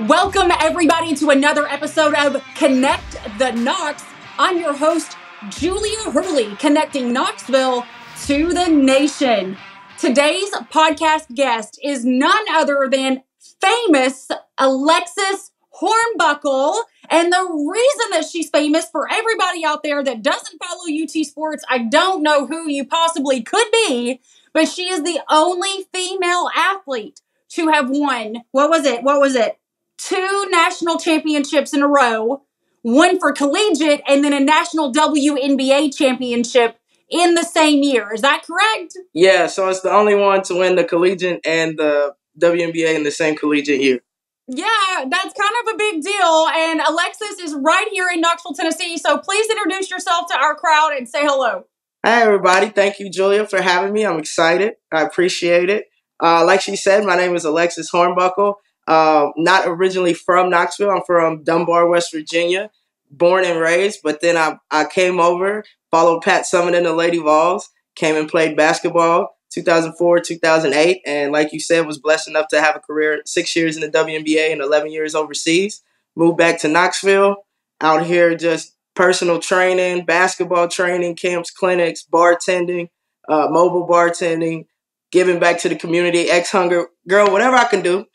Welcome, everybody, to another episode of Connect the Knox. I'm your host, Julia Hurley, connecting Knoxville to the nation. Today's podcast guest is none other than famous Alexis Hornbuckle. And the reason that she's famous, for everybody out there that doesn't follow UT sports, I don't know who you possibly could be, but she is the only female athlete to have won, what was it? 2 national championships in a row, one for Collegiate, and then a national WNBA championship in the same year. Is that correct? Yeah, so it's the only one to win the Collegiate and the WNBA in the same collegiate year. Yeah, that's kind of a big deal. And Alexis is right here in Knoxville, Tennessee. So please introduce yourself to our crowd and say hello. Hi, everybody. Thank you, Julia, for having me. I'm excited. I appreciate it. Like she said, my name is Alexis Hornbuckle. Not originally from Knoxville. I'm from Dunbar, West Virginia, born and raised. But then I came over, followed Pat Summitt in the Lady Vols, came and played basketball 2004, 2008. And like you said, was blessed enough to have a career 6 years in the WNBA and 11 years overseas. Moved back to Knoxville, out here just personal training, basketball training, camps, clinics, bartending, mobile bartending, giving back to the community, ex-hunger, girl, whatever I can do.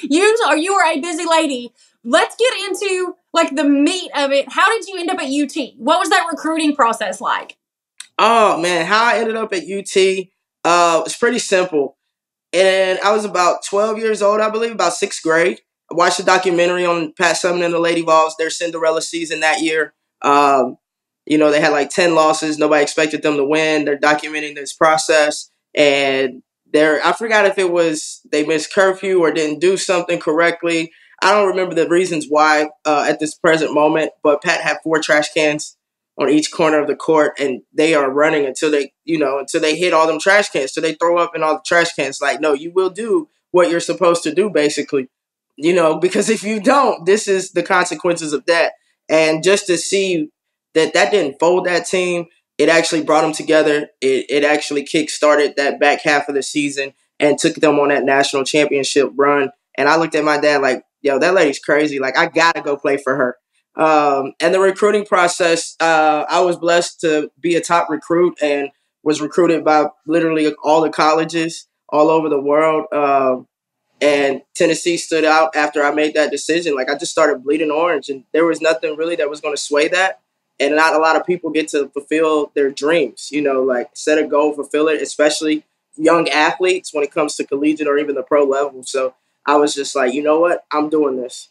You are a busy lady. Let's get into the meat of it. How did you end up at UT? What was that recruiting process like? Oh man, how I ended up at UT was pretty simple. And I was about 12 years old, I believe, about 6th grade. I watched a documentary on Pat Summitt and the Lady Vols, their Cinderella season that year. They had 10 losses. Nobody expected them to win. They're documenting this process. And I forgot if it was they missed curfew or didn't do something correctly. I don't remember the reasons why at this present moment, but Pat had 4 trash cans on each corner of the court, and they are running until they hit all them trash cans. So they throw up in all the trash cans. No, you will do what you're supposed to do, basically. Because if you don't, this is the consequences of that. And just to see that didn't fold that team, it actually brought them together. It actually kick-started that back half of the season and took them on that national championship run. And I looked at my dad like, yo, that lady's crazy. I got to go play for her. And the recruiting process, I was blessed to be a top recruit and was recruited by literally all the colleges all over the world. And Tennessee stood out after I made that decision. I just started bleeding orange, and there was nothing really that was going to sway that. And not a lot of people get to fulfill their dreams, set a goal, fulfill it, especially young athletes when it comes to collegiate or even the pro level. So I was just like, you know what? I'm doing this.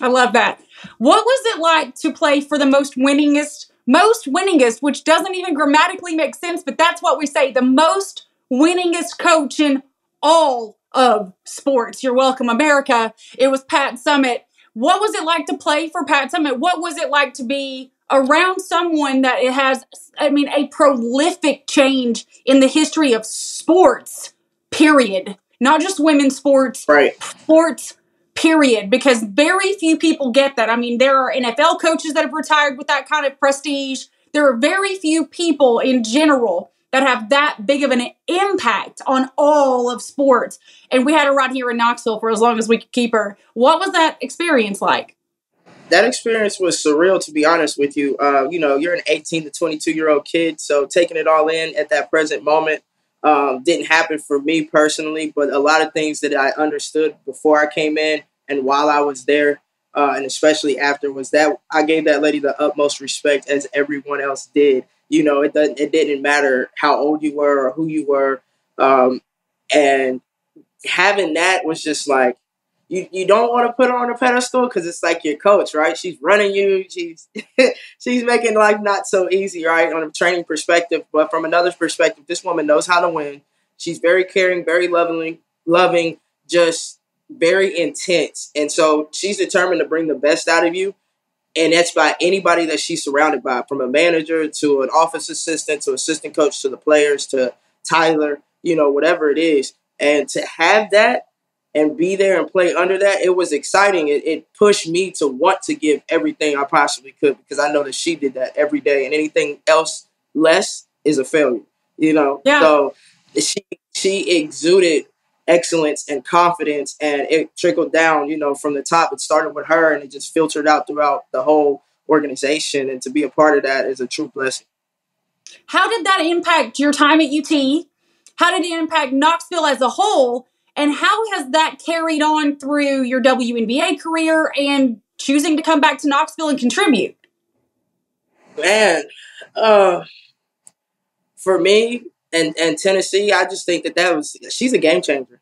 I love that. What was it like to play for the most winningest, which doesn't even grammatically make sense, but that's what we say, the most winningest coach in all of sports? You're welcome, America. It was Pat Summitt. What was it like to play for Pat Summitt? What was it like to be around someone that it has, a prolific change in the history of sports, period? Not just women's sports, right? Sports, period. Because very few people get that. There are NFL coaches that have retired with that kind of prestige. There are very few people in general that have that big of an impact on all of sports. And we had her right here in Knoxville for as long as we could keep her. What was that experience like? That experience was surreal, to be honest with you. You're an 18 to 22-year-old kid, so taking it all in at that present moment didn't happen for me personally, but a lot of things that I understood before I came in and while I was there, and especially after, was that I gave that lady the utmost respect as everyone else did. It didn't matter how old you were or who you were, and having that was just like, You don't want to put her on a pedestal because it's like your coach, right? She's running you. She's making life not so easy, right, on a training perspective. But from another perspective, this woman knows how to win. She's very caring, very loving, just very intense. And so she's determined to bring the best out of you. And that's by anybody that she's surrounded by, from a manager to an office assistant to assistant coach to the players to Tyler, whatever it is. And to have that and be there and play under that, it was exciting. It pushed me to want to give everything I possibly could because I know that she did that every day, and anything else less is a failure, Yeah. So she exuded excellence and confidence, and it trickled down, from the top. It started with her and it just filtered out throughout the whole organization, and to be a part of that is a true blessing. How did that impact your time at UT? How did it impact Knoxville as a whole? And how has that carried on through your WNBA career and choosing to come back to Knoxville and contribute? Man, for me and Tennessee, I just think she's a game changer.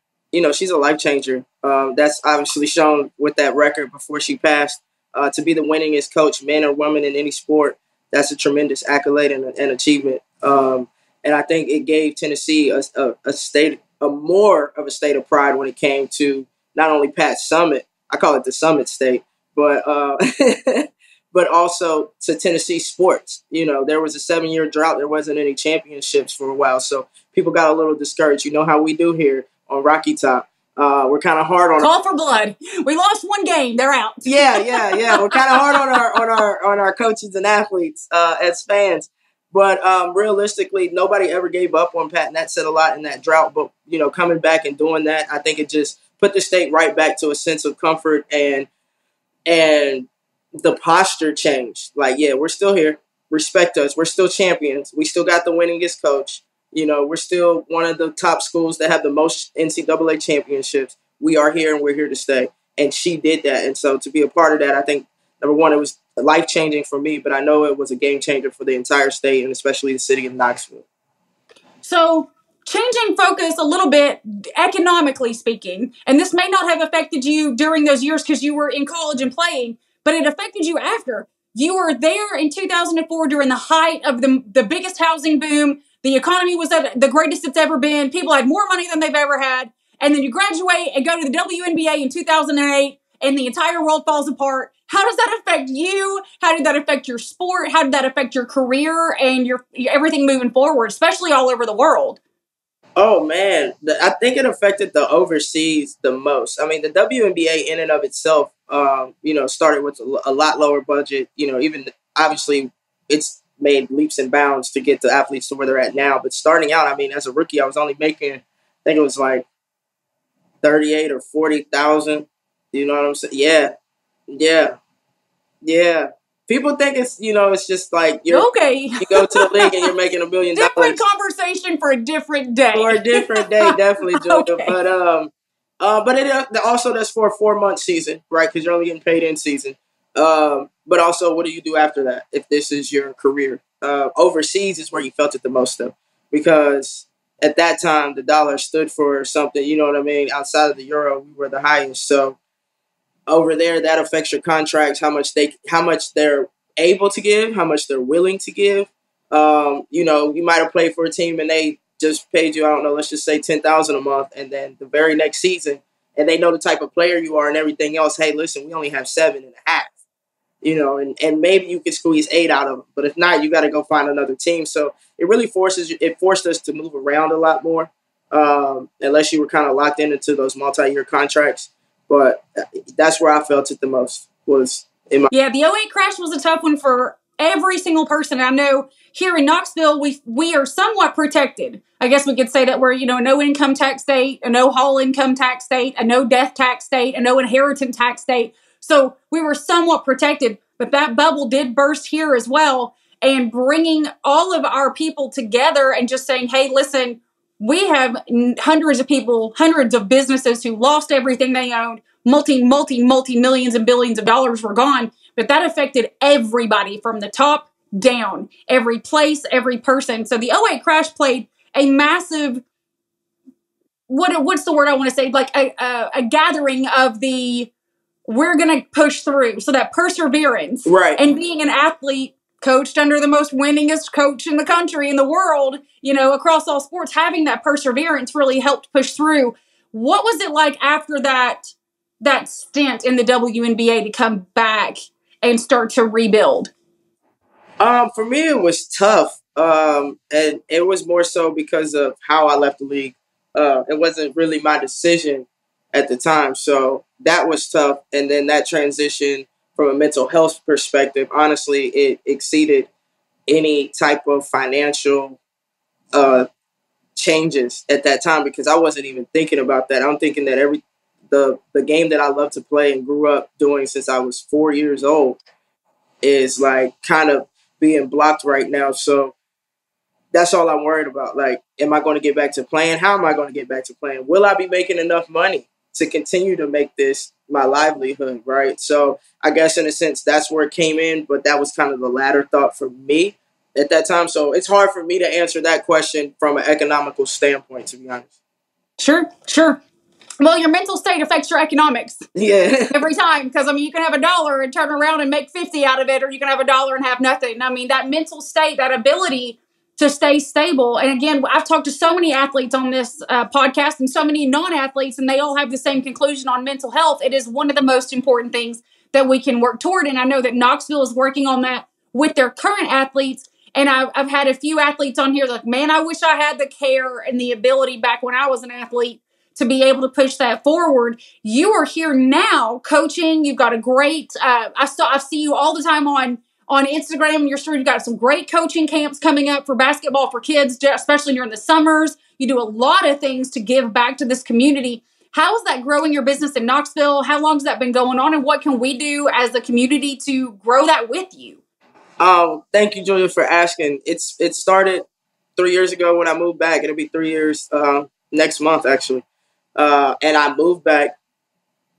She's a life changer. That's obviously shown with that record before she passed. To be the winningest coach, man or woman, in any sport, that's a tremendous accolade and achievement. And I think it gave Tennessee a more of a state of pride when it came to not only Pat Summitt, I call it the Summit State, but but also to Tennessee sports. There was a 7-year drought. There wasn't any championships for a while, so people got a little discouraged. You know how we do here on Rocky Top. We're kind of hard on call for blood. We lost one game; they're out. Yeah. We're kind of hard on our coaches and athletes as fans. But realistically, nobody ever gave up on Pat, and that said a lot in that drought. But coming back and doing that, I think it just put the state right back to a sense of comfort, and the posture changed. Like, yeah, we're still here. Respect us. We're still champions. We still got the winningest coach. We're still one of the top schools that have the most NCAA championships. We are here and we're here to stay. And she did that. And so to be a part of that, I think, number one, it was life-changing for me, but I know it was a game changer for the entire state and especially the city of Knoxville. So changing focus a little bit, economically speaking, and this may not have affected you during those years because you were in college and playing, but it affected you after. You were there in 2004 during the height of the biggest housing boom. The economy was at the greatest it's ever been. People had more money than they've ever had. And then you graduate and go to the WNBA in 2008, and the entire world falls apart. How does that affect you? How did that affect your sport? How did that affect your career and your everything moving forward, especially all over the world? Oh, man. I think it affected the overseas the most. I mean, the WNBA in and of itself, started with a lot lower budget. Even obviously it's made leaps and bounds to get the athletes to where they're at now. But starting out, I mean, as a rookie, I was only making, I think it was like 38 or 40,000. You know what I'm saying? Yeah. People think it's just like you go to the league and you're making $1 million. Different conversation for a different day. For a different day, definitely, Julia. Okay. But it also that's for a 4-month season, right? Because you're only getting paid in season. But also, what do you do after that if this is your career? Overseas is where you felt it the most, though, because at that time the dollar stood for something. You know what I mean? Outside of the euro, we were the highest. So over there, that affects your contracts, how much they're able to give, how much they're willing to give. You might have played for a team and they just paid you, I don't know, let's just say $10,000 a month, and then the very next season, and they know the type of player you are and everything else. Hey, listen, we only have 7.5. And maybe you can squeeze 8 out of them, but if not, you got to go find another team. So it really forced us to move around a lot more, unless you were kind of locked into those multi-year contracts. But that's where I felt it the most was in my. Yeah, the 08 crash was a tough one for every single person. I know here in Knoxville, we are somewhat protected. I guess we could say that we're, a no income tax state, a no whole income tax state, a no death tax state, a no inheritance tax state. So we were somewhat protected, but that bubble did burst here as well. And bringing all of our people together and just saying, hey, listen, we have hundreds of people, hundreds of businesses who lost everything they owned. Multi-millions and billions of dollars were gone. But that affected everybody from the top down, every place, every person. So the 08 crash played a massive, what's the word I want to say? Like a gathering of we're going to push through. So that perseverance. Right. And being an athlete coached under the most winningest coach in the country, in the world, across all sports, having that perseverance really helped push through. What was it like after that stint in the WNBA to come back and start to rebuild? For me, it was tough. And it was more so because of how I left the league. It wasn't really my decision at the time. So that was tough. And then that transition from a mental health perspective, honestly, it exceeded any type of financial changes at that time because I wasn't even thinking about that. I'm thinking that the game that I love to play and grew up doing since I was 4 years old is like kind of being blocked right now. So that's all I'm worried about. Like, am I going to get back to playing? How am I going to get back to playing? Will I be making enough money to continue to make this my livelihood, right? So I guess in a sense, that's where it came in, but that was kind of the latter thought for me at that time. So it's hard for me to answer that question from an economical standpoint, to be honest. Sure. Well, your mental state affects your economics. Yeah. Every time. Because, I mean, you can have $1 and turn around and make 50 out of it, or you can have $1 and have nothing. I mean, that mental state, that ability to stay stable. And again, I've talked to so many athletes on this podcast and so many non-athletes, and they all have the same conclusion on mental health. It is one of the most important things that we can work toward. And I know that Knoxville is working on that with their current athletes. And I've had a few athletes on here like, man, I wish I had the care and the ability back when I was an athlete to be able to push that forward. You are here now coaching. You've got a great, I see you all the time on Instagram and your story. You've got some great coaching camps coming up for basketball for kids, especially during the summers. You do a lot of things to give back to this community. How is that growing your business in Knoxville? How long has that been going on? And what can we do as a community to grow that with you? Thank you, Julia, for asking. It started 3 years ago when I moved back. It'll be 3 years next month, actually. And I moved back.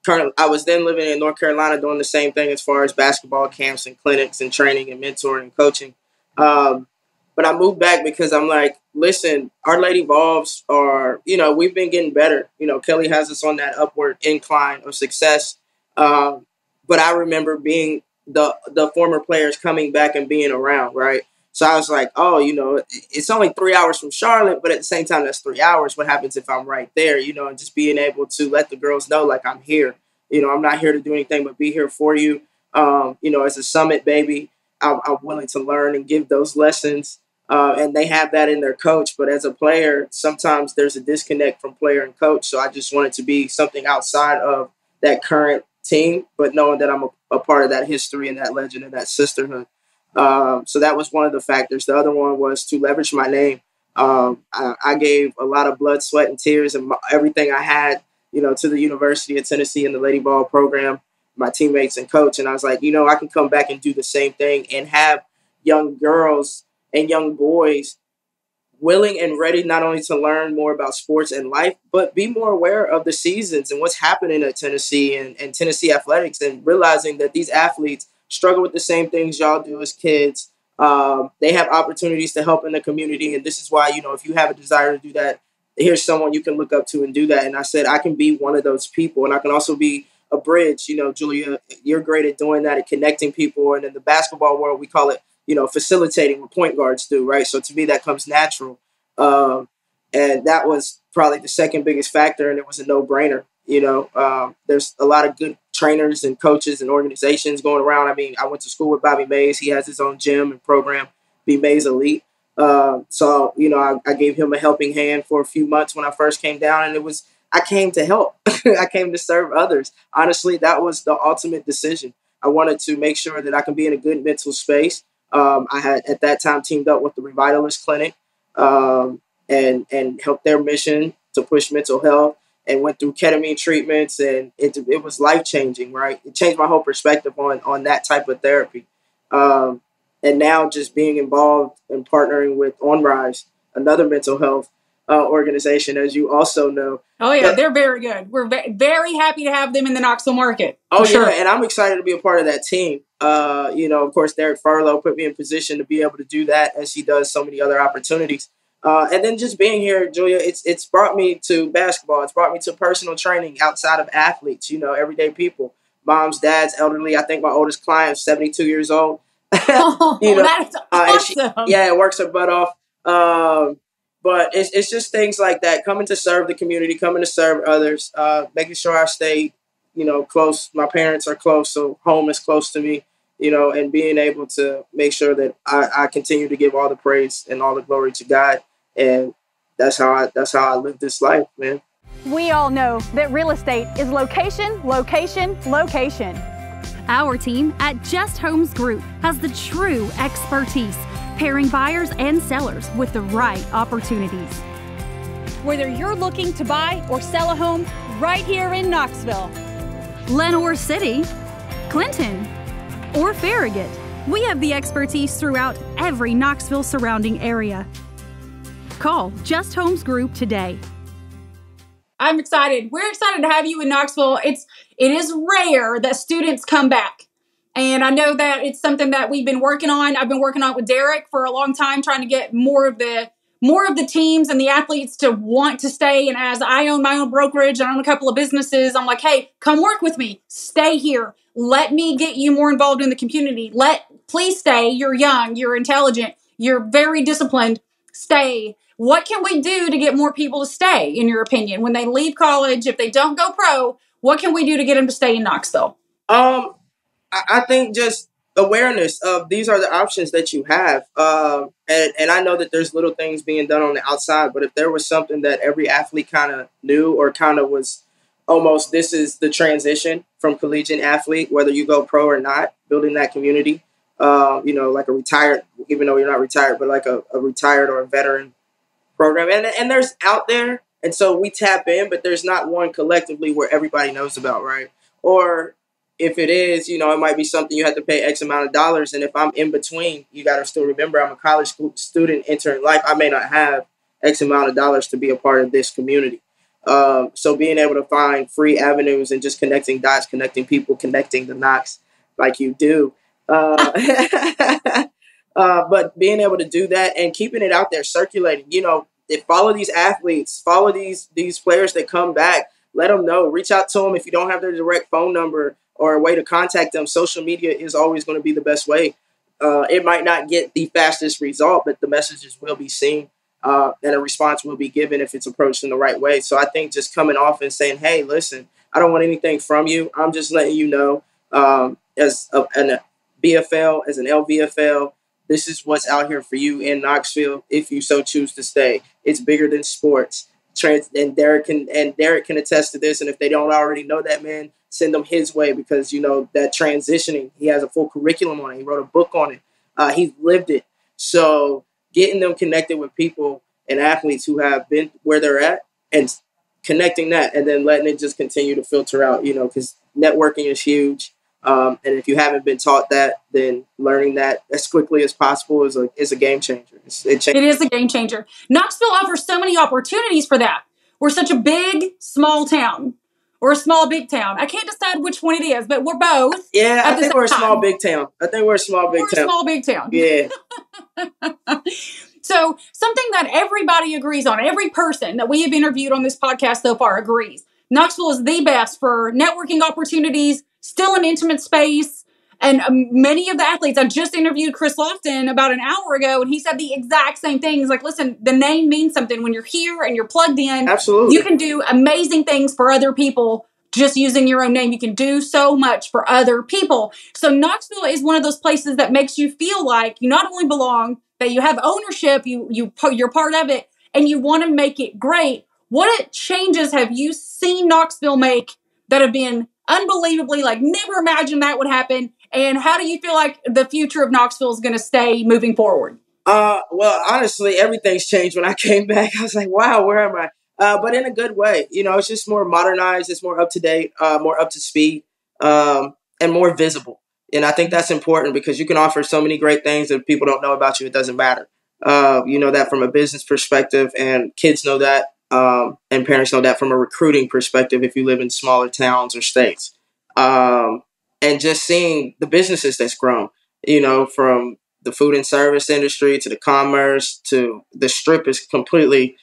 Currently, I was then living in North Carolina doing the same thing as far as basketball camps and clinics and training and mentoring and coaching. But I moved back because I'm like, listen, our Lady Vols are, we've been getting better. Kelly has us on that upward incline of success. But I remember being the former players coming back and being around, right? So I was like, it's only 3 hours from Charlotte, but at the same time, that's 3 hours. What happens if I'm right there, and just being able to let the girls know, like, I'm here. I'm not here to do anything but be here for you. As a Summitt baby, I'm willing to learn and give those lessons. And they have that in their coach. But as a player, sometimes there's a disconnect from player and coach. So I just want it to be something outside of that current team, but knowing that I'm a part of that history and that legend and that sisterhood. So that was one of the factors. The other one was to leverage my name. I gave a lot of blood, sweat, and tears and everything I had, to the University of Tennessee and the Lady Ball program, my teammates and coach. And I was like, I can come back and do the same thing and have young girls and young boys willing and ready not only to learn more about sports and life, but be more aware of the seasons and what's happening at Tennessee and Tennessee athletics, and realizing that these athletes struggle with the same things y'all do as kids. They have opportunities to help in the community. And this is why, if you have a desire to do that, here's someone you can look up to and do that. And I said, I can be one of those people. And I can also be a bridge. Julia, you're great at doing that, at connecting people. And in the basketball world, we call it, facilitating, what point guards do, right? So to me, that comes natural. And that was probably the second biggest factor. And it was a no-brainer. There's a lot of good trainers and coaches and organizations going around. I mean, I went to school with Bobby Mays. He has his own gym and program, B Mays Elite. So, I gave him a helping hand for a few months when I first came down, and I came to help. I came to serve others. Honestly, that was the ultimate decision. I wanted to make sure that I can be in a good mental space. I had at that time teamed up with the Revitalist Clinic, and helped their mission to push mental health, and went through ketamine treatments, and it was life-changing, right? It changed my whole perspective on that type of therapy. And now just being involved and partnering with On Rise, another mental health organization, as you also know. Oh, yeah, they're very good. We're very happy to have them in the Knoxville market. Oh, sure. And I'm excited to be a part of that team. Of course, Derek Furlow put me in position to be able to do that, as he does so many other opportunities. And then just being here, Julia, it's brought me to basketball. It's brought me to personal training outside of athletes, everyday people, moms, dads, elderly. I think my oldest client is 72 years old. That's awesome. It works her butt off. But it's just things like that, coming to serve the community, coming to serve others, making sure I stay, close. My parents are close, so home is close to me. And being able to make sure that I continue to give all the praise and all the glory to God. And that's how I live this life, man. We all know that real estate is location, location, location. Our team at Just Homes Group has the true expertise, pairing buyers and sellers with the right opportunities. whether you're looking to buy or sell a home right here in Knoxville. Lenoir City, Clinton, or Farragut. We have the expertise throughout every Knoxville surrounding area. Call Just Homes Group today. I'm excited. We're excited to have you in Knoxville. It is rare that students come back. And I know that it's something that we've been working on. I've been working on it with Derek for a long time, trying to get more of the teams and the athletes to want to stay. And as I own my own brokerage and I own a couple of businesses, I'm like, hey, come work with me. Stay here. Let me get you more involved in the community. Please stay. You're young. You're intelligent. You're very disciplined. Stay. What can we do to get more people to stay, in your opinion? When they leave college, if they don't go pro, what can we do to get them to stay in Knoxville? I think just awareness of these are the options that you have. And I know that there's little things being done on the outside, but if there was something that every athlete kind of knew or kind of was almost, this is the transition from collegiate athlete, whether you go pro or not, building that community, like a retired, even though you're not retired, but like a retired or a veteran program. And there's out there. And so we tap in, but there's not one collectively where everybody knows about, right? Or if it is, it might be something you have to pay X amount of dollars. And if I'm in between, you got to still remember I'm a college student entering life. I may not have X amount of dollars to be a part of this community. So being able to find free avenues and just connecting dots, connecting people, connecting the Knox like you do. But being able to do that and keeping it out there, circulating, follow these athletes, follow these players that come back, let them know, reach out to them. If you don't have their direct phone number or a way to contact them, social media is always going to be the best way. It might not get the fastest result, but the messages will be seen and a response will be given if it's approached in the right way. So I think just coming off and saying, hey, listen, I don't want anything from you. I'm just letting you know as an BFL, as an LVFL, this is what's out here for you in Knoxville if you so choose to stay. It's bigger than sports. And Derek can attest to this. And if they don't already know that, man, send them his way because, that transitioning, he has a full curriculum on it. He wrote a book on it. He's lived it. So getting them connected with people and athletes who have been where they're at and connecting that and then letting it just continue to filter out, because networking is huge. And if you haven't been taught that, then learning that as quickly as possible is a game changer. It is a game changer. Knoxville offers so many opportunities for that. We're such a big, small town or a small, big town. I can't decide which one it is, but we're both. Yeah, I think we're a small, big town. We're a small, big town. Yeah. So something that everybody agrees on, every person that we have interviewed on this podcast so far agrees. Knoxville is the best for networking opportunities, still an intimate space. And many of the athletes, I just interviewed Chris Lofton about an hour ago, and he said the exact same thing. He's like, listen, the name means something. When you're here and you're plugged in, absolutely, you can do amazing things for other people just using your own name. You can do so much for other people. So Knoxville is one of those places that makes you feel like you not only belong, that you have ownership, you're part of it, and you want to make it great. What changes have you seen Knoxville make that have been unbelievably, never imagined that would happen? And how do you feel like the future of Knoxville is going to stay moving forward? Well, honestly, everything's changed when I came back. I was like, wow, where am I? But in a good way. It's just more modernized. It's more up to date, more up to speed, and more visible. And I think that's important because you can offer so many great things that people don't know about you. It doesn't matter. You know that from a business perspective, and kids know that, and parents know that from a recruiting perspective if you live in smaller towns or states. And just seeing the businesses that's grown, from the food and service industry to the commerce to the strip is completely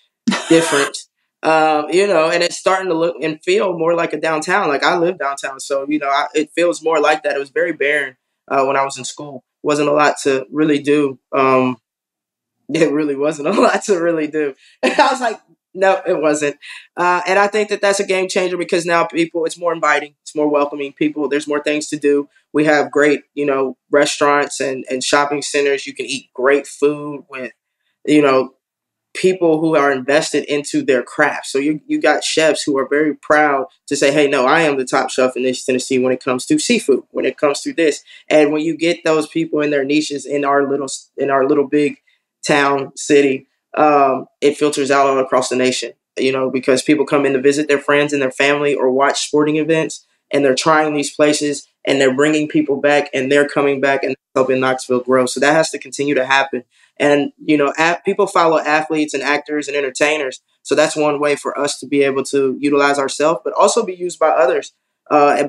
different. And it's starting to look and feel more like a downtown. Like I live downtown. So, it feels more like that. It was very barren when I was in school. Wasn't a lot to really do. It really wasn't a lot to really do. I was like, no, it wasn't. And I think that that's a game changer because now it's more inviting. It's more welcoming people. There's more things to do. We have great, restaurants and shopping centers. You can eat great food with, people who are invested into their craft. So you got chefs who are very proud to say, hey, no, I am the top chef in this Tennessee when it comes to seafood, when it comes to this. And when you get those people in their niches in our little big town city, it filters out all across the nation. because people come in to visit their friends and their family or watch sporting events, and they're trying these places and they're bringing people back and they're coming back and helping Knoxville grow. So that has to continue to happen. And, people follow athletes and actors and entertainers. So that's one way for us to be able to utilize ourselves, but also be used by others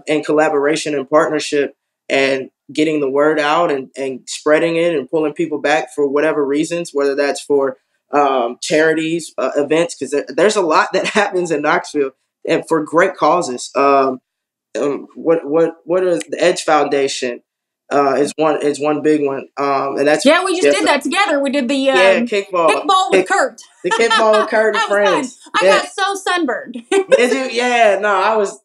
in collaboration and partnership and getting the word out and spreading it and pulling people back for whatever reasons, whether that's for charities, events, because there's a lot that happens in Knoxville and for great causes. What is the Edge Foundation? Is one big one, and that's we just did that together. We did the kickball with Kurt. The kickball with Kurt and that friends. Was fun. I got so sunburned. Did you? Yeah, no,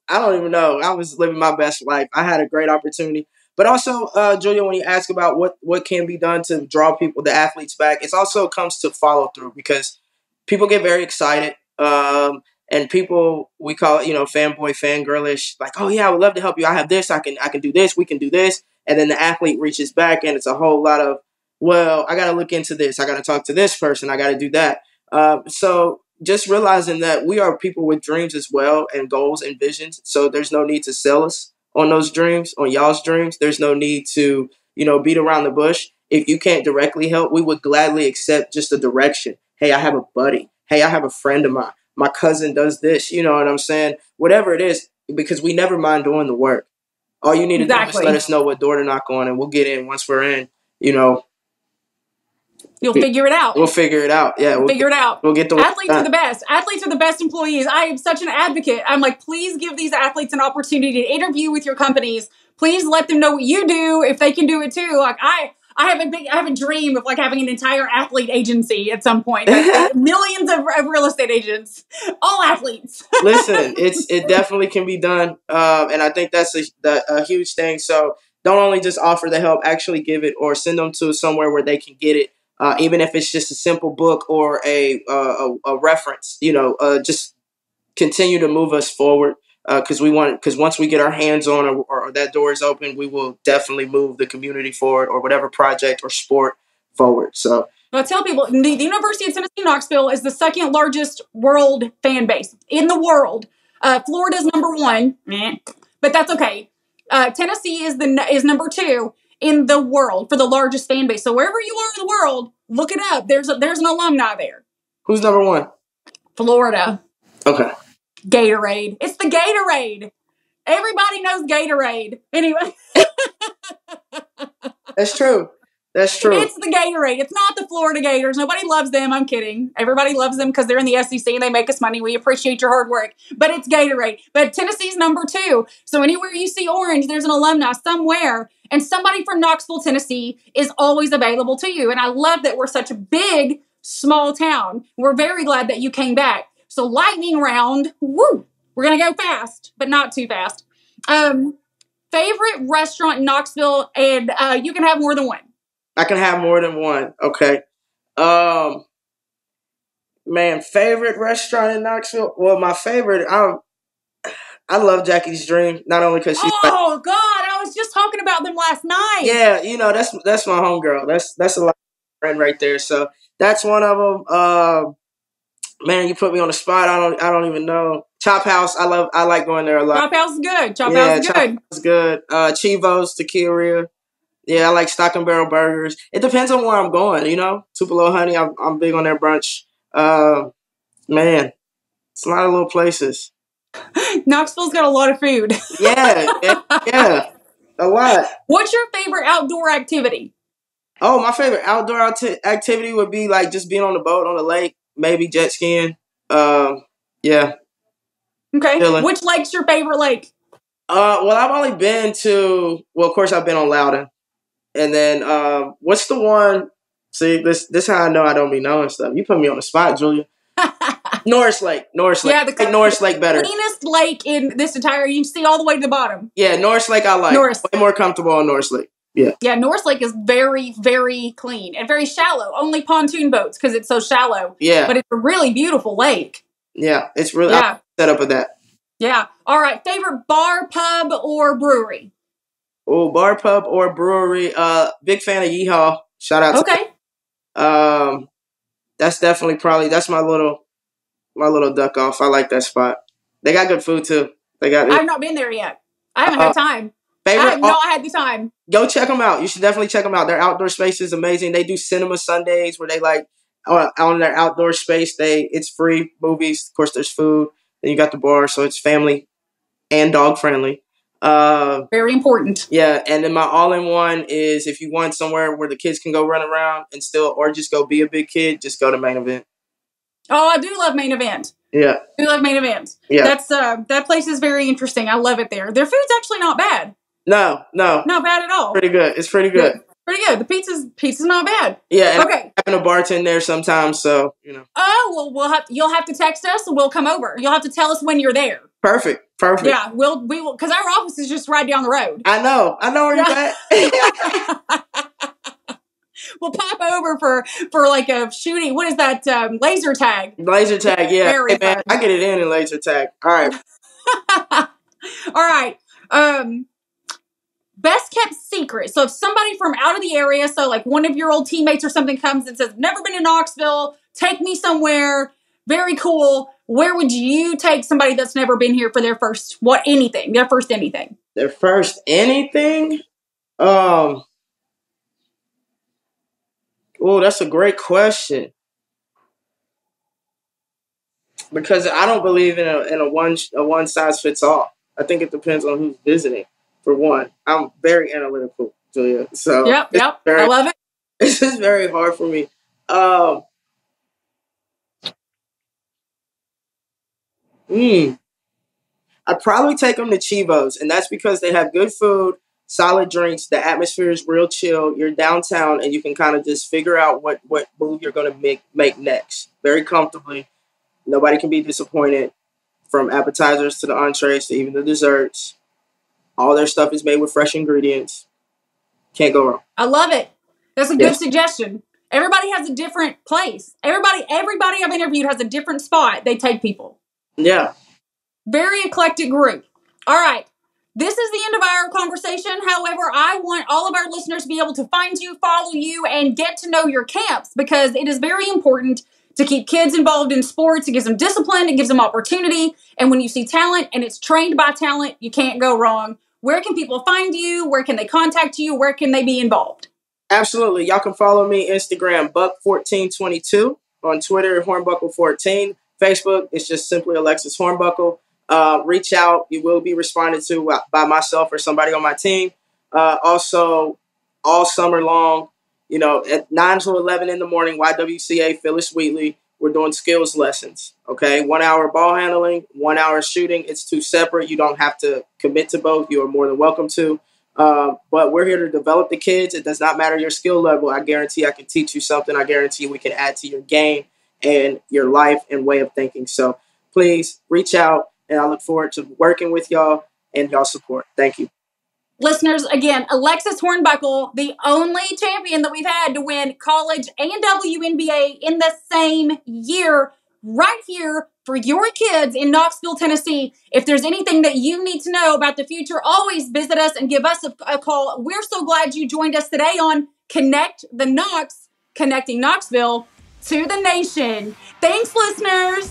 I don't even know. I was living my best life. I had a great opportunity. But also, Julia, when you ask about what can be done to draw the athletes back, it also comes to follow through, because people get very excited. And people, we call it, fanboy, fangirlish, like, oh yeah, I would love to help you. I have this, I can do this, we can do this. And then the athlete reaches back and it's a whole lot of, well, I got to look into this. I got to talk to this person. I got to do that. So just realizing that we are people with dreams as well, and goals and visions. So there's no need to sell us on those dreams, on y'all's dreams. There's no need to, beat around the bush. If you can't directly help, we would gladly accept just a direction. Hey, I have a buddy. Hey, I have a friend of mine. My cousin does this. You know what I'm saying? Whatever it is, because we never mind doing the work. All you need to do is let us know what door to knock on, and we'll get in. Once we're in, You'll figure it out. We'll figure it out. Yeah, we'll figure it out. We'll get the athletes are the best. Athletes are the best employees. I am such an advocate. I'm like, please give these athletes an opportunity to interview with your companies. Please let them know what you do if they can do it too. Like I have a dream of like having an entire athlete agency at some point. Like, millions of real estate agents, all athletes. Listen, it definitely can be done, and I think that's a huge thing. So don't only just offer the help, actually give it, or send them to somewhere where they can get it. Even if it's just a simple book or a reference, just continue to move us forward, because once we get our hands on or that door is open, we will definitely move the community forward, or whatever project or sport forward. So I tell people, the University of Tennessee Knoxville is the second largest world fan base in the world. Florida's number one, but that's okay. Tennessee is number two in the world for the largest fan base. So wherever you are in the world, look it up. There's an alumni there. Who's number one? Florida. Okay. Gatorade. It's the Gatorade. Everybody knows Gatorade. Anyway. That's true. That's true. It's the Gatorade. It's not the Florida Gators. Nobody loves them. I'm kidding. Everybody loves them because they're in the SEC and they make us money. We appreciate your hard work. But it's Gatorade. But Tennessee's number two. So anywhere you see orange, there's an alumni somewhere. And somebody from Knoxville, Tennessee is always available to you. And I love that we're such a big, small town. We're very glad that you came back. So lightning round. Woo! We're going to go fast, but not too fast. Favorite restaurant in Knoxville, and you can have more than one. I can have more than one. Okay. Man, favorite restaurant in Knoxville? Well, my favorite, I love Jackie's Dream, not only because she's God, I was just talking about them last night. Yeah, that's my homegirl. That's a lot of friend right there. So that's one of them. Man, you put me on the spot. I don't even know. Chop House, I like going there a lot. Chop House is good. Chop House is good. Chivo's, Tequila. Yeah, I like Stock and Barrel burgers. It depends on where I'm going, Tupelo Honey, I'm big on their brunch. Man, it's a lot of little places. Knoxville's got a lot of food. Yeah, a lot. What's your favorite outdoor activity? Oh, my favorite outdoor activity would be like just being on the boat on the lake, maybe jet skiing. Yeah. Okay. Chilling. Which lake's your favorite lake? Well, I've only been to. Well, of course, I've been on Loudon, and then what's the one? See, this how I know I don't be knowing stuff. You put me on the spot, Julia. Norris Lake. Yeah, Norris Lake better. Cleanest lake in this entire. You can see all the way to the bottom. Yeah, Norris Lake I like. Way more comfortable on Norris Lake. Yeah. Yeah, Norris Lake is very, very clean and very shallow. Only pontoon boats because it's so shallow. Yeah. But it's a really beautiful lake. Yeah, it's really set up with that. Yeah. All right. Favorite bar, pub, or brewery? Oh, bar, pub, or brewery. Big fan of Yeehaw. Shout out to that's definitely that's my little my little duck off. I like that spot. They got good food too. I've not been there yet. I haven't had time. I have not had the time. Go check them out. You should definitely check them out. Their outdoor space is amazing. They do cinema Sundays where they like on their outdoor space. It's free movies. Of course, there's food. Then you got the bar, so it's family and dog friendly. Very important. Yeah, and then my all-in-one is if you want somewhere where the kids can go run around and still, or just go be a big kid, just go to Main Event. Oh, I do love Main Event. Yeah. I do love Main Event. Yeah. That's that place is very interesting. I love it there. Their food's actually not bad. No. Not bad at all. Pretty good. It's pretty good. Yeah, pretty good. The pizza's not bad. Yeah. And okay. Having a bartender there sometimes, so you know. Oh well, you'll have to text us and we'll come over. You'll have to tell us when you're there. Perfect. Yeah, we will because our office is just right down the road. I know where you're at. We'll pop over for like a shooting. What is that? Laser tag. Laser tag, yeah. Very hey, man, I get it in laser tag. All right. All right. Best kept secret. So if somebody from out of the area, so like one of your old teammates or something comes and says, never been to Knoxville, take me somewhere, very cool. Where would you take somebody that's never been here for their first anything? Their first anything? Oh, that's a great question. Because I don't believe in a one size fits all. I think it depends on who's visiting. For one, I'm very analytical, Julia. So yep, I love it. This is very hard for me. I'd probably take them to Chivo's, and that's because they have good food, solid drinks. The atmosphere is real chill. You're downtown, and you can kind of just figure out what move you're going to make next very comfortably. Nobody can be disappointed, from appetizers to the entrees to even the desserts. All their stuff is made with fresh ingredients. Can't go wrong. I love it. That's a good suggestion. Everybody has a different place. Everybody I've interviewed has a different spot they take people. Yeah. Very eclectic group. All right. This is the end of our conversation. However, I want all of our listeners to be able to find you, follow you, and get to know your camps because it is very important to keep kids involved in sports. It gives them discipline. It gives them opportunity. And when you see talent and it's trained by talent, you can't go wrong. Where can people find you? Where can they contact you? Where can they be involved? Absolutely. Y'all can follow me Instagram, Buck1422. On Twitter, Hornbuckle14. Facebook, it's just simply Alexis Hornbuckle. Reach out. You will be responded to by myself or somebody on my team. Also, all summer long, at 9 to 11 in the morning, YWCA Phyllis Wheatley, we're doing skills lessons. Okay, 1 hour ball handling, 1 hour shooting. It's two separate. You don't have to commit to both. You are more than welcome to. But we're here to develop the kids. It does not matter your skill level. I guarantee I can teach you something. I guarantee we can add to your game and your life and way of thinking. So please reach out, and I look forward to working with y'all and y'all support. Thank you. Listeners, again, Alexis Hornbuckle, the only champion that we've had to win college and WNBA in the same year, right here for your kids in Knoxville, Tennessee. If there's anything that you need to know about the future, always visit us and give us a call. We're so glad you joined us today on Connect the Knox, connecting Knoxville to the nation. Thanks, listeners.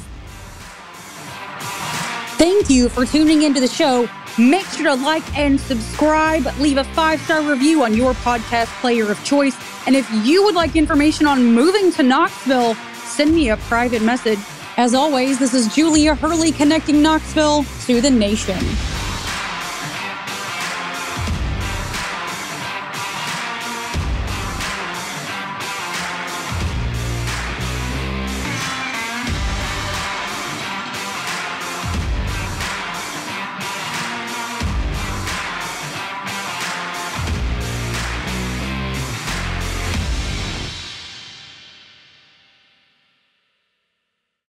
Thank you for tuning into the show. Make sure to like and subscribe. Leave a 5-star review on your podcast player of choice. And if you would like information on moving to Knoxville, send me a private message. As always, this is Julia Hurley connecting Knoxville to the nation.